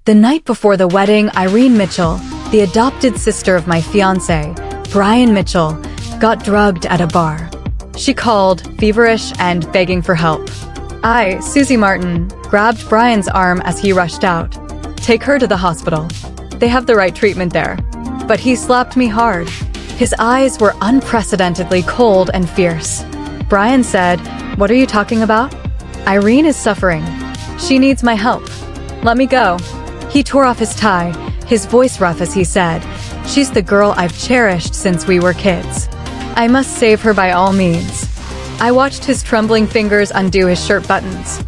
The night before the wedding, Irene Mitchell, the adopted sister of my fiancé, Brian Mitchell, got drugged at a bar. She called, feverish and begging for help. I, Susie Martin, grabbed Brian's arm as he rushed out. "Take her to the hospital. They have the right treatment there." But he slapped me hard. His eyes were unprecedentedly cold and fierce. Brian said, "What are you talking about? Irene is suffering. She needs my help. Let me go." He tore off his tie, his voice rough as he said, "She's the girl I've cherished since we were kids. I must save her by all means." I watched his trembling fingers undo his shirt buttons.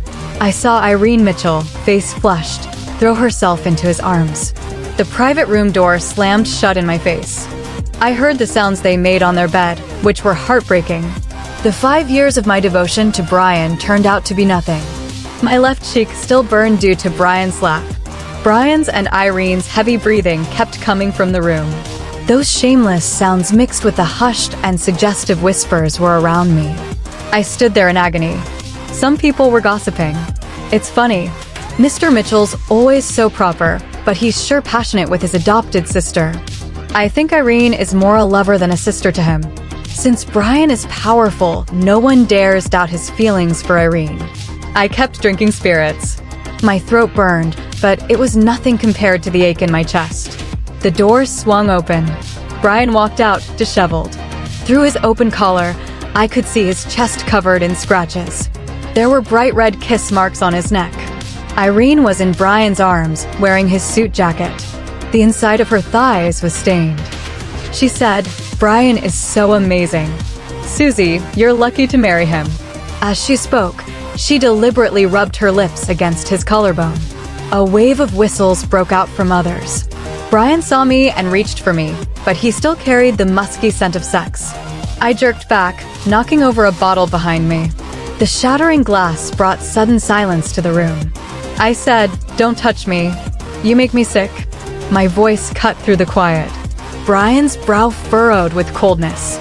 I saw Irene Mitchell, face flushed, throw herself into his arms. The private room door slammed shut in my face. I heard the sounds they made on their bed, which were heartbreaking. The 5 years of my devotion to Brian turned out to be nothing. My left cheek still burned due to Brian's slap. Brian's and Irene's heavy breathing kept coming from the room. Those shameless sounds mixed with the hushed and suggestive whispers were around me. I stood there in agony. Some people were gossiping. It's funny. Mr. Mitchell's always so proper, but he's sure passionate with his adopted sister. I think Irene is more a lover than a sister to him. Since Brian is powerful, no one dares doubt his feelings for Irene. I kept drinking spirits. My throat burned, but it was nothing compared to the ache in my chest. The door swung open. Brian walked out, disheveled. Through his open collar, I could see his chest covered in scratches. There were bright red kiss marks on his neck. Irene was in Brian's arms, wearing his suit jacket. The inside of her thighs was stained. She said, "Brian is so amazing. Susie, you're lucky to marry him." As she spoke, she deliberately rubbed her lips against his collarbone. A wave of whistles broke out from others. Brian saw me and reached for me, but he still carried the musky scent of sex. I jerked back, knocking over a bottle behind me. The shattering glass brought sudden silence to the room. I said, "Don't touch me. You make me sick." My voice cut through the quiet. Brian's brow furrowed with coldness.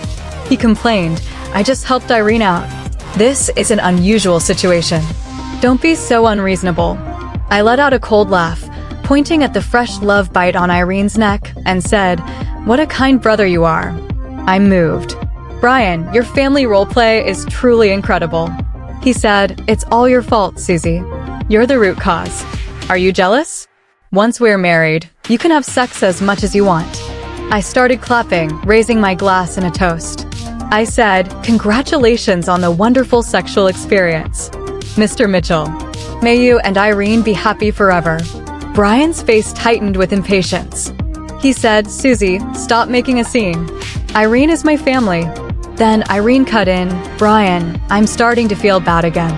He complained, "I just helped Irene out. This is an unusual situation. Don't be so unreasonable." I let out a cold laugh, pointing at the fresh love bite on Irene's neck, and said, "What a kind brother you are." I moved. "Brian, your family roleplay is truly incredible." He said, "It's all your fault, Susie. You're the root cause. Are you jealous? Once we're married, you can have sex as much as you want." I started clapping, raising my glass in a toast. I said, "Congratulations on the wonderful sexual experience, Mr. Mitchell. May you and Irene be happy forever." Brian's face tightened with impatience. He said, "Susie, stop making a scene. Irene is my family." Then Irene cut in, "Brian, I'm starting to feel bad again."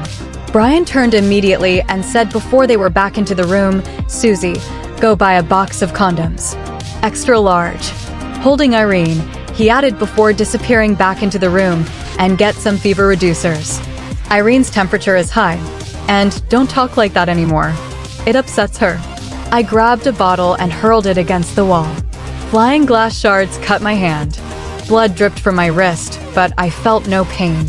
Brian turned immediately and said before they were back into the room, "Susie, go buy a box of condoms. Extra large." Holding Irene, he added before disappearing back into the room, "And get some fever reducers. Irene's temperature is high. And don't talk like that anymore. It upsets her." I grabbed a bottle and hurled it against the wall. Flying glass shards cut my hand. Blood dripped from my wrist, but I felt no pain.